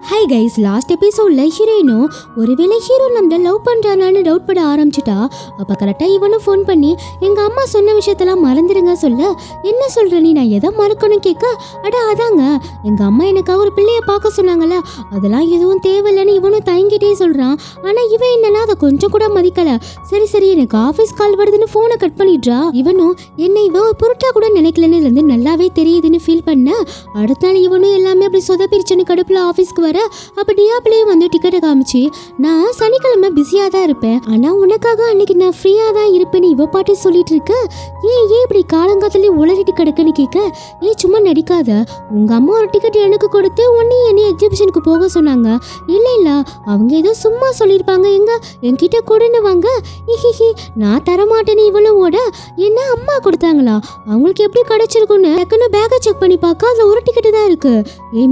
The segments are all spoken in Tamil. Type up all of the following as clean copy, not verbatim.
ஹாய் கைஸ், லாஸ்ட் எபிசோட்ல ஹீரோயினும் ஒருவேளை ஹீரோ நம்மள லவ் பண்றானான்னு டவுட் பட ஆரம்பிச்சிட்டா. அப்ப கரெக்டா இவனும் ஃபோன் பண்ணி எங்க அம்மா சொன்ன விஷயத்தெல்லாம் மறந்துடுங்க சொல்ல, என்ன சொல்ற நீ, நான் எதை மறக்கணும் கேட்க, அட அதாங்க எங்க அம்மா எனக்காக ஒரு பிள்ளைய பார்க்க சொன்னாங்கல்ல, அதெல்லாம் எதுவும் தேவையில்லைன்னு இவனும் தயங்கிட்டே சொல்றான். ஆனா இவன் என்னன்னா அதை கொஞ்சம் கூட மதிக்கல. சரி சரி எனக்கு ஆஃபீஸ் கால் வருதுன்னு போனை கட் பண்ணிடுறா. இவனும் என்னை இவ பொருட்டா கூட நினைக்கலன்னு இருந்து நல்லாவே தெரியுதுன்னு ஃபீல் பண்ண. அடுத்த நாள் இவனும் எல்லாமே அப்படி சொதப்பிரிச்சுன்னு கடுப்புல ஆஃபீஸ்க்கு வர. அப்ப டியாப்லயும் வந்து டிக்கெட்டை காமிச்சு, நான் சனிக்கிழமை பிஸியா தான் இருப்பேன், ஆனா உனக்காக அன்னைக்கு நான் ஃப்ரீயா தான் இருப்பேன்னு இவ பாட்டி சொல்லிட்டு இருக்கு. ஏன் இப்படி காலங்காத்திலே உளறிட்டு கிடக்குன்னு கேட்க, சும்மா நடிக்காத, உங்க அம்மா ஒரு டிக்கெட் எனக்கு கொடுத்து உன்னையும் என்னை எக்ஸிபிஷனுக்கு போக சொன்னாங்க. இல்ல இல்ல அவங்க ஏதோ சும்மா சொல்லியிருப்பாங்க, எங்க என்கிட்ட கொடுன்னு வாங்க. நான் தரமாட்டேன்னு இவளும் ஓட, என்ன அம்மா கொடுத்தாங்களா, அவங்களுக்கு எப்படி கிடைச்சிருக்குன்னு டக்குன்னு பேக்கை செக் பண்ணி பார்க்க அதுல ஒரு டிக்கெட்டு தான் இருக்கு.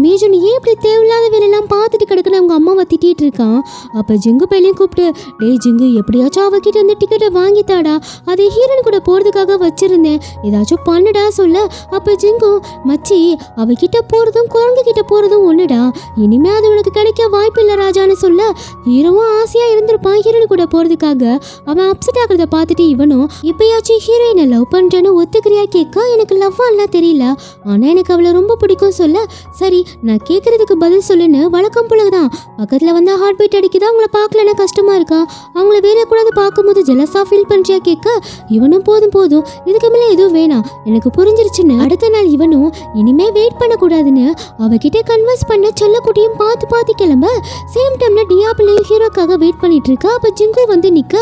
மேஜன் ஏன் இப்படி தேவையில்லாத வேலையெல்லாம் பார்த்துட்டு கிடக்குன்னு அவங்க அம்மாவை திட்டிட்டு இருக்கான். அப்ப ஜிங்கு பையனையும் கூப்பிட்டு, டே ஜிங்கு எப்படியாச்சும் அவகிட்ட அந்த டிக்கெட்டை வாங்கித்தாடா, அதை ஹீரோன் கூட போறதுக்காக வச்சிருந்தேன், ஏதாச்சும் பண்ணுடா சொல்ல. அப்ப ஜிங்கு, மச்சி அவகிட்ட போறதும் குரங்கு கிட்ட போறதும் ஒண்ணுடா, இனிமே அது உனக்கு கிடைக்க வாய்ப்பு இல்லை ராஜான்னு சொல்ல. ஹீரோவும் ஆசையா இருந்திருப்பான் ஹீரோன் கூட போறதுக்காக. அவன் அப்செட் ஆகிறத பார்த்துட்டு இவனும், இப்பயாச்சும் ஹீரோயினை லவ் பண்றேன்னு ஒத்துக்கிறியா கேட்க, எனக்கு லவ் எல்லாம் தெரியல, ஆனா எனக்கு அவளை ரொம்ப பிடிக்கும் சொல்ல. சரி நான் கேட்கறதுக்கு பதில் சொல்லுன்னு வழக்கம் போலதான் பக்கத்துல வந்து ஹார்ட் பீட் அடிக்குதா, அவங்கள பார்க்கலன்னா கஷ்டமா இருக்கா, அவங்கள வேற கூட பார்க்கும்போது ஜெலஸா ஃபீல் பண்றியா கேட்க, இவனும் போதும் போதும் இதுக்கு மேல எதுவும் வேணாம் எனக்கு புரிஞ்சிருச்சுன்னு அடுத்த நாள் இவனும் இனிமே வெயிட் பண்ணக்கூடாதுன்னு அவகிட்ட கன்வென்ஸ் பண்ண செல்லக்குட்டியும் பார்த்து கிளம்ப. சேம் டைம்ல டியாப்லையும் ஹீரோக்காக வெயிட் பண்ணிட்டு இருக்கா. அப்ப ஜிங்கு வந்து நிக்க,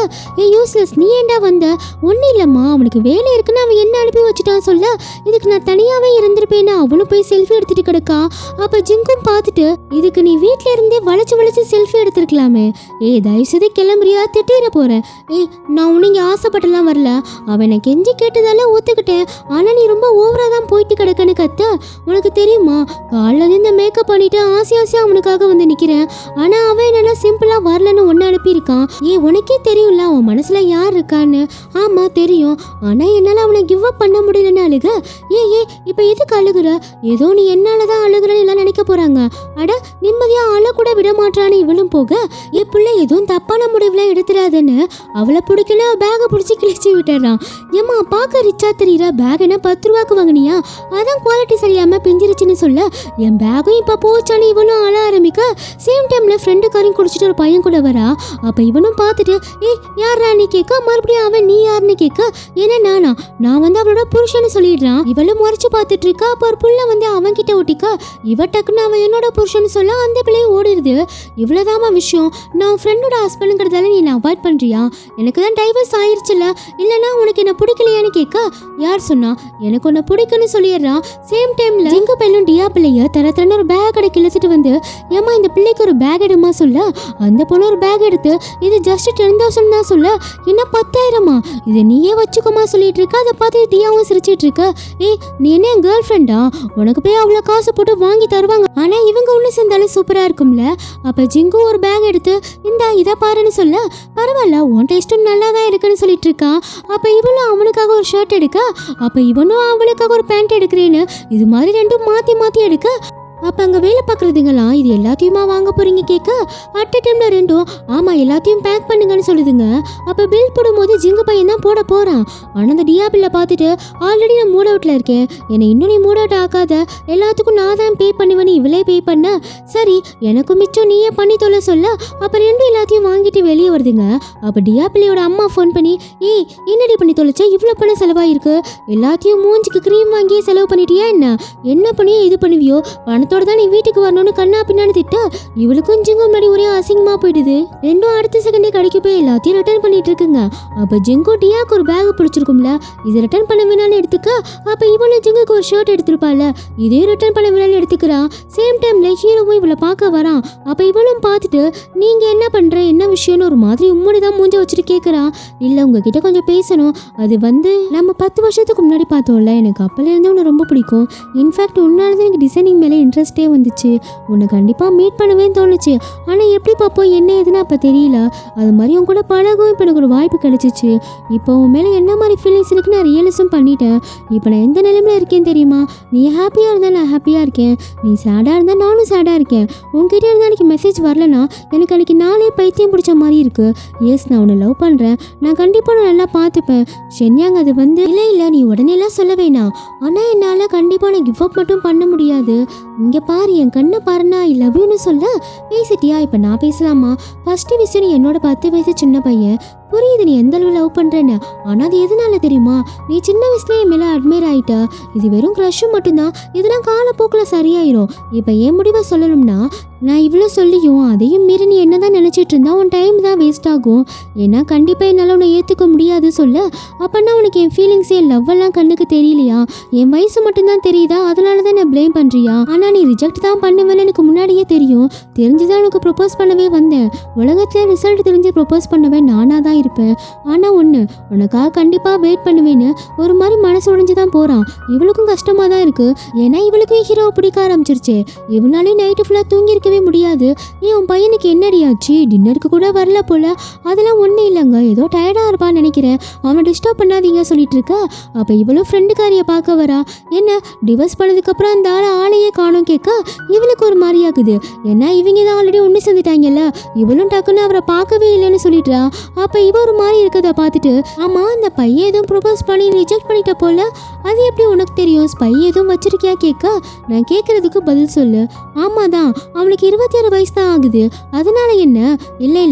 யூஸ்லெஸ் நீ ஏண்டா வந்த, ஒன்னும் இல்லம்மா அவனுக்கு வேலை இருக்குன்னு அவன் என்ன அனுப்பி வச்சுட்டான் சொல்ல. இதுக்கு நான் தனியாவே இருந்திருப்பேன்னு அவளும் போய் செல்ஃபி எடுத்துட்டு கிடக்கா. அப்ப ஜிங்கும் பார்த்துட்டு, இதுக்கு நீ வீட்ல இருந்தே வளைச்சு செல்ஃபி எடுத்துருக்கலாமே, தயவுசெய்து கிளம்புறியா, திட்டிட போறேன். நான் உனக்கு ஆசைப்பட்டெல்லாம் வரல, அவனை கெஞ்சி கேட்டதால ஒத்துக்கிட்டேன், ஆனா நீ ரொம்ப ஓவரா தான் போயிட்டு கிடக்குன்னு கத்த. உனக்கு தெரியுமா காலைல இந்த மேக்கப் பண்ணிட்டு ஆசையா அவனுக்காக வந்து நிக்கிறேன், ஆனா அவன் என்னன்னா சிம்பிளா வரலன்னு ஒன்னு அனுப்பியிருக்கான். உனக்கே தெரியும்ல அவன் மனசுல யார் இருக்கான்னு. ஆமா தெரியும், ஆனா என்னால அவனை கிவ் அப் பண்ண முடியலன்னு அழுக. இப்ப எதுக்கு அழுகுற, ஏதோ நீ என்னாலதான் அழுகுறன்னு எல்லாம் நினைக்க போறாங்க. அட நிம்மதியா அழ கூட விட மாட்டான்னு இவளும் போக, பிள்ளை எதுவும் தப்பான முடிவுல எடுத்துறாதுன்னு அவளை பிடிக்கல பேகை பிடிச்சி கிழிச்சு விட்டுறான். ஏமா பார்க்க ரிச்சா தெரியுற, பேக் என்ன 10 ரூபாய்க்கு வாங்கினியா, அதான் குவாலிட்டி சரியாம பிஞ்சிருச்சுன்னு சொல்ல. என் பேகும் இப்ப போச்சான்னு இவனும் அழ ஆரம்பிக்க. சேம் டைம்ல ஃப்ரெண்டுக்காரையும் குடிச்சிட்டு ஒரு பையன் கூட வரா. அப்ப இவனும் பார்த்துட்டு, யாரா நீ கேட்க, மறுபடியும் அவன் நீ யாருன்னு கேட்க, ஏன்னா நான் வந்து அவளோட புருஷன்னு சொல்லிடுறான். இவளும் முறைச்சு பார்த்துட்டு இருக்கா. அப்ப ஒரு புள்ள வந்து அவன் கிட்ட ஒட்டிக்க, இவ டக்குன்னு அவன் என்னோட புருஷன்னு சொல்ல அந்த பிள்ளையும் ஓடிடுது. இவ்வளவுதாமா விஷயம், நான் ஃப்ரெண்டோட ஹஸ்பண்டுங்கிறதால நீ என்ன அவாய்ட் பண்றியா, எனக்கு தான் டைவர்ஸ் ஆயிருச்சுல, இல்லைன்னா உனக்கு என்ன பிடிக்கலையான்னு கேட்க, யார் சொன்னா எனக்கு உன்னை பிடிக்குன்னு சொல்லிடுறான். சேம் டைம்ல ஜிங்கு பையனும் டியா பிள்ளைய தரத்தரன்னு ஒரு பேக் கடை கிழிச்சிட்டு வந்து, ஏமா இந்த பிள்ளைக்கு ஒரு பேக் எடுமா சொல்ல. அந்த பொண்ணு ஒரு பேக் எடுத்து, இது ஜஸ்ட் 10,000 தான் சொல்ல. என்ன 10,000மா, இதை நீயே வச்சுக்கோமா சொல்லிட்டு இருக்க. அதை பார்த்து டியாவும் சிரிச்சிட்டு இருக்க. நீ என்ன என் கேர்ள் ஃப்ரெண்டா, உனக்கு போய் அவ்வளோ காசு போட்டு வாங்கி தருவாங்க, ஆனா இவங்க ஒன்று சேர்ந்தாலும் சூப்பரா இருக்கும்ல. அப்ப ஜிங்கு ஒரு பேக் எடுத்து, இந்த இதை பாருன்னு சொல்ல, பரவாயில்ல உன் டேஸ்ட்டும் நல்லா தான் இருக்குன்னு சொல்லிட்டு இருக்கான். அப்ப இவளும் அவனுக்காக ஒரு ஷர்ட் எடுக்க, அப்ப இவனும் அவளுக்காக ஒரு பேண்ட் எடுக்கிறேன்னு இது மாதிரி ரெண்டும் மாத்தி எடுக்க. அப்போ அங்கே வேலை பார்க்குறதுங்களாம் இது எல்லாத்தையுமா வாங்க போகிறீங்க கேட்க, அட் அ டைமில் ரெண்டும் ஆமாம் எல்லாத்தையும் பேக் பண்ணுங்கன்னு சொல்லுதுங்க. அப்போ பில் போடும்போது ஜிங்கு பையன் தான் போட போகிறான். ஆனால் அந்த டியா பில்லை பார்த்துட்டு, ஆல்ரெடி நான் மூட் அவுட்டில் இருக்கேன், என்னை இன்னும் நீ மூட் அவுட் ஆக்காத, எல்லாத்துக்கும் நான் தான் பே பண்ணுவேன்னு இவளே பே பண்ண. சரி எனக்கும் மிச்சம் நீயே பண்ணி தொலை சொல்ல. அப்போ ரெண்டும் எல்லாத்தையும் வாங்கிட்டு வெளியே வருதுங்க. அப்போ டியா பிள்ளையோட அம்மா ஃபோன் பண்ணி, என்னடி பண்ணி தொலைச்சா, இவ்வளோ பணம் செலவாயிருக்கு, எல்லாத்தையும் மூஞ்சிக்கு க்ரீம் வாங்கியே செலவு பண்ணிட்டியா, என்ன பண்ணியோ இது பண்ணுவியோ, பணத்தோட தான் நீ வீட்டுக்கு வரணும்னு கண்ணா பின்னான்னு திட்ட. இவளுக்கும் ஜிங்கு முன்னாடி ஒரே அசிங்கமா போயிடுது. ரெண்டும் அடுத்த செகண்டே கடைக்கு போய் எல்லாத்தையும் ரிட்டர்ன் பண்ணிட்டு இருக்குங்க. அப்ப ஜிங்கு டியாக்கு ஒரு பேக் பிடிச்சிருக்கும்ல, இது ரிட்டர்ன் பண்ண வேணான்னு எடுத்துக்க. அப்ப இவளும் ஜிங்குக்கு ஒரு ஷர்ட் எடுத்திருப்பாள், இதே ரிட்டர்ன் பண்ண வேணான்னு எடுத்துக்கிறான். சேம் டைம்ல ஹீரோவும் இவளை பார்க்க வரான். அப்ப இவளும் பார்த்துட்டு, நீங்க என்ன பண்ற என்ன விஷயம்னு ஒரு மாதிரி உம்முடிதான் மூஞ்ச வச்சுட்டு கேட்கறான். இல்ல உங்ககிட்ட கொஞ்சம் பேசணும், அது வந்து நம்ம 10 வருஷத்துக்கு முன்னாடி பார்த்தோம்ல, எனக்கு அப்பல இருந்து உன்னை ரொம்ப பிடிக்கும், இன்ஃபேக்ட் உன்னாலதான் எனக்கு டிசைனிங் மேலே இன்ட்ரெஸ்ட் இன்ட்ரெஸ்டே வந்துச்சு. உன்னை கண்டிப்பாக மீட் பண்ணவே தோணுச்சு. ஆனால் எப்படி பார்ப்போம் என்ன ஏதுன்னு அப்போ தெரியல. அது மாதிரி உன் கூட பழகவும் இப்போ எனக்கு ஒரு வாய்ப்பு கிடைச்சிச்சு. இப்போ உன் மேலே என்ன மாதிரி ஃபீலிங்ஸ் இருக்குன்னு நான் ரியலைஸும் பண்ணிட்டேன். இப்போ நான் எந்த நிலைமையில இருக்கேன் தெரியுமா? நீ ஹாப்பியாக இருந்தால் நான் ஹாப்பியாக இருக்கேன், நீ சேடாக இருந்தால் நானும் சேடாக இருக்கேன். உன்கிட்ட இருந்தால் அன்றைக்கி மெசேஜ் வரலனா எனக்கு அன்றைக்கி நாளே பைத்தியம் பிடிச்ச மாதிரி இருக்குது. எஸ், நான் உன்னை லவ் பண்ணுறேன், நான் கண்டிப்பாக நான் நல்லா பார்த்துப்பேன். ஷென்யாங் அது வந்து இல்லை நீ உடனேலாம் சொல்ல வேணாம். ஆனால் என்னால் கண்டிப்பாக நான் கிவ் அப் மட்டும் பண்ண முடியாது. இங்கே பாரு, என் கண்ணை பாருன்னா ஐ லவ் யூன்னு சொல்ல பேசிட்டியா? இப்போ நான் பேசலாமா? ஃபஸ்ட்டு விஷயம், நீ என்னோட 10 வயசு சின்ன பையன். புரியுது நீ எந்த அளவு லவ் பண்ணுறேன்னு. ஆனால் அது எதனால தெரியுமா? நீ சின்ன வயசுலேயே என் மேலே அட்மையர் ஆகிட்ட. இது வெறும் க்ரஷ்ஷும் மட்டும்தான், இதெல்லாம் காலப்போக்கில் சரியாயிரும். இப்போ என் முடிவை சொல்லணும்னா, நான் இவ்வளோ சொல்லியும் அதையும் மீறி நீ என்ன தான் நினச்சிட்டு இருந்தா உன் டைம் தான் வேஸ்ட் ஆகும். ஏன்னா கண்டிப்பாக என்னால் உன்னை ஏற்றுக்க முடியாது சொல்ல. அப்போனா உனக்கு என் ஃபீலிங்ஸ், என் லவ்வெல்லாம் கண்ணுக்கு தெரியலையா? என் வயசு மட்டும்தான் தெரியுதா? அதனால தான் நான் ப்ளேம் பண்ணுறியா? ஆனால் நீ ரிஜெக்ட் தான் பண்ணுவேன்னு எனக்கு முன்னாடியே தெரியும். தெரிஞ்சுதான் உனக்கு ப்ரொப்போஸ் பண்ணவே வந்தேன். உலகத்தில் ரிசல்ட் தெரிஞ்சு ப்ரொப்போஸ் பண்ணுவேன் நானாக தான் இருப்பேன். ஆனால் ஒன்று, உனக்காக கண்டிப்பாக வெயிட் பண்ணுவேன்னு ஒரு மாதிரி மனசு உடைஞ்சு தான் போகிறான். இவளுக்கும் கஷ்டமாக தான் இருக்குது. ஏன்னா இவளுக்கும் ஹீரோவை பிடிக்க ஆரம்பிச்சிருச்சு. இவனாலே நைட்டு ஃபுல்லாக தூங்கியிருக்கவே முடியாது. ஏன் உன் பையனுக்கு என்னடியாச்சு? டின்னருக்கு கூட வரல போல. அதெல்லாம் ஒன்றும் இல்லைங்க, ஏதோ டயர்டாக இருப்பான்னு நினைக்கிறேன், அவனை டிஸ்டர்ப் பண்ணாதீங்க சொல்லிட்டு இருக்க. அப்போ இவளும் ஃப்ரெண்டுக்காரியை பார்க்க வரா. என்ன டிவோர்ஸ் பண்ணதுக்கப்புறம் அந்த ஆளையே காணும் கேட்க இவளுக்கு ஒரு மாதிரி ஆகுது. ஏன்னா இவங்க தான் ஆல்ரெடி ஒன்று சேர்ந்துட்டாங்கல்ல. இவளும் டக்குன்னு அவரை பார்க்கவே இல்லைன்னு சொல்லிடுறா. அப்போ இவ ஒரு மாதிரி இருக்கதை பார்த்துட்டு, ஆமாம் அந்த பையன் எதுவும் ப்ரொபோஸ் பண்ணி ரிஜெக்ட் பண்ணிட்ட போல, அது எப்படி உனக்கு தெரியும்? ஸ்பை எதுவும் வச்சிருக்கியா கேட்க, நான் கேட்குறதுக்கு பதில் சொல்லு. ஆமாம் தான், அவனுக்கு 26 வயசு தான் ஆகுது. அதனால என்ன? இல்லை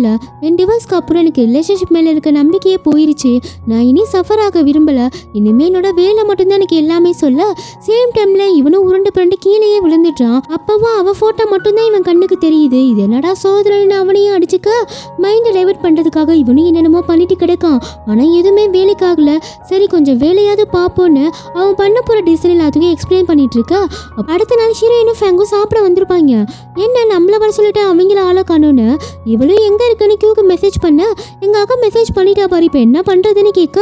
என் டிவோர்ஸ்க்கு அப்புறம் எனக்கு ரிலேஷன்ஷிப் மேலே இருக்க நம்பிக்கையே போயிருச்சு. நான் இனி சஃபர் ஆக விரும்பலை. இனிமேல் என்னோட வேலை மட்டும்தான் எனக்கு எல்லாமே சொல்ல. சேம் டைமில் இவனும் உருண்டு கீழேயே விழுந்துட்டான். அப்பவும் அவ ஃபோட்டோ மட்டும்தான் இவன் கண்ணுக்கு தெரியுது. இது என்னடா சோதனைன்னு அவனையும் அடிச்சுக்க மைண்டை டைவர்ட் பண்ணுறதுக்காக இவனும் என்னென்னமோ பண்ணிட்டு கிடக்கான். ஆனால் எதுவுமே வேலைக்காகல. சரி கொஞ்சம் வேலையாவது பார்ப்போன்னு அவன் பண்ண போகிற டிசைன் எல்லாத்துக்கும் எக்ஸ்பிளைன் பண்ணிட்டு இருக்க. அடுத்த நாள் ஹீரோயினும் ஃபேங்கும் சாப்பிட வந்திருப்பாங்க. என்ன நம்மளை வர சொல்லிட்டு அவங்கள ஆளை காணோன்னு இவளும் எங்கே இருக்குன்னு கியூக்கு மெசேஜ் பண்ண, எங்கள் அக்கா மெசேஜ் பண்ணிட்டா பாரு, இப்போ என்ன பண்ணுறதுன்னு கேட்க,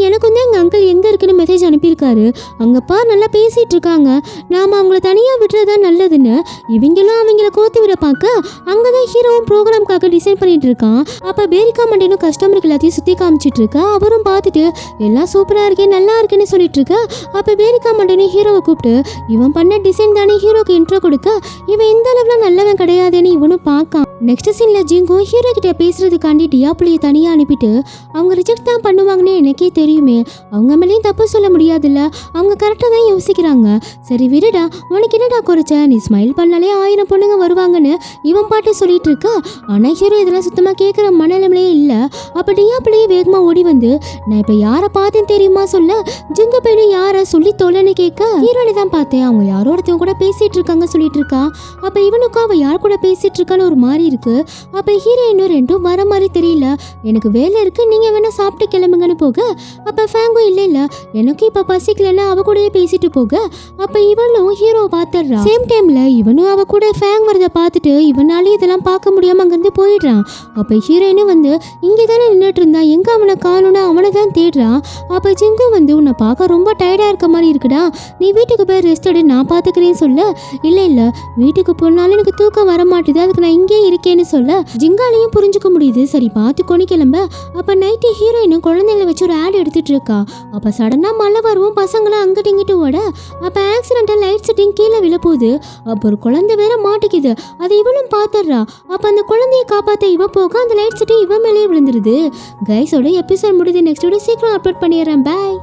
எனக்கும் தான் எங்கள் அங்கிள் எங்கே இருக்குன்னு மெசேஜ் அனுப்பியிருக்காரு. அங்கேப்பா நல்லா பேசிகிட்டு இருக்காங்க, நாம் அவங்கள தனியாக விடுறதா நல்லதுன்னு இவங்களும் அவங்கள கோத்து விட பார்க்க அங்கே தான் ஹீரோவும் ப்ரோக்ராம்காக டிசைன் பண்ணிட்டு இருக்கான். அப்போ பேரிக்கா மண்டேனும் கஸ்டமருக்கு எல்லாத்தையும் சுற்றி காமிச்சிட்டு இருக்கா. அவரும் பார்த்துட்டு எல்லாம் சூப்பராக இருக்கே நல்லா இருக்குன்னு சொல்லிட்டு இருக்க. அப்போ பேரிக்கா மண்டேனும் ஹீரோவை கூப்பிட்டு, இவன் பண்ண டிசைன் தானே ஹீரோக்கு இன்ட்ரோ கொடுக்க, இவன் எந்த அளவில் நல்லவன் கிடையாதுன்னு இவனும் பார்க்கான். நெக்ஸ்ட் சீனில் ஜிங்கும் ஹீரோ கிட்ட பேசுறதுக்காண்டி டியாப்புலியை தனியாக அனுப்பிட்டு, அவங்க ரிஜெக்ட் தான் பண்ணுவாங்கன்னு எனக்கே தெரியுமே, அவங்க மேலேயும் தப்பு சொல்ல முடியாதுல்ல, அவங்க கரெக்டாக தான் யோசிக்கிறாங்க. சரி விடுடா, உனக்கு என்னடா குறைச்ச, நீ ஸ்மைல் பண்ணாலே 1000 பொண்ணுங்க வருவாங்கன்னு இவன் பாட்டு சொல்லிட்டு இருக்க. ஆனால் ஹீரோ இதெல்லாம் சுத்தமாக கேட்குற மனநிலைமையே இல்லை. அப்போ டியாப்புலியே வேகமாக ஓடி வந்து, நான் இப்போ யாரை பார்த்தேன்னு தெரியுமா சொல்ல, ஜிங்க போய்டும் யாரை சொல்லி தொலைன்னு கேட்க, ஹீரோனை தான் பார்த்தேன், அவங்க யாரோடத்தையும் கூட பேசிட்டு இருக்காங்க சொல்லிட்டு இருக்கா. அப்போ இவனுக்கும் அவள் யார் கூட பேசிட்டு இருக்கான்னு ஒரு மாதிரி இருக்கு. அப்போ ஹீரோயினும் ரெண்டும் வர மாதிரி தெரியல, எனக்கு வேலை இருக்கு நீங்க வேணா சாப்பிட்டு கிளம்புங்கன்னு போக, அப்போ ஃபேங்கும் இல்லை எனக்கு இப்போ பசிக்கலன்னா அவ கூடயே பேசிட்டு போக, அப்போ இவளும் ஹீரோ பார்த்துடுறா. சேம் டைம்ல இவனும் அவ கூட ஃபேங் வரதை பார்த்துட்டு இவனாலே இதெல்லாம் பார்க்க முடியாம அங்கிருந்து போயிடுறான். அப்போ ஹீரோயினும் வந்து இங்கே தானே நின்றுட்டு இருந்தா, எங்க அவனை காணும்னு அவனை தான் தேடுறான். அப்போ ஜிங்கும் வந்து உன்னை பார்க்க ரொம்ப டயர்டா இருக்க மாதிரி இருக்குடா, நீ வீட்டுக்கு போய் ரெஸ்ட் எடு நான் பார்த்துக்கிறேன்னு சொல்ல, இல்லை வீட்டுக்கு போனாலும் எனக்கு தூக்கம் வர மாட்டேது, அதுக்கு நான் இங்கே இருக்கேன்னு சொல்ல ஜிங்காலையும் புரிஞ்சுக்க முடியுது. சரி பார்த்துக்கோன்னு கிளம்ப. அப்போ நைட்டு ஹீரோயினும் குழந்தைங்களை வச்சு ஒரு ஆட் எடுத்துட்டு இருக்கா. அப்போ சடனாக மழை வரவும் பசங்களாம் அங்கிட்டு இங்கிட்டு ஓட, அப்போ ஆக்சிடென்ட்டாக லைட் செட்டிங் கீழே விழப்போகுது. அப்போ ஒரு குழந்தை வேற மாட்டிக்குது, அதை இவளும் பார்த்துடுறா. அப்போ அந்த குழந்தைய காப்பாற்ற இவ போக அந்த லைட் செட்டிங் இவன் மேலேயே விழுந்துருது. கைஸோட எபிசோட் முடியுது. நெக்ஸ்ட் வீடியோ சீக்கிரம் அப்லோட் பண்ணிடுறேன். பாய்.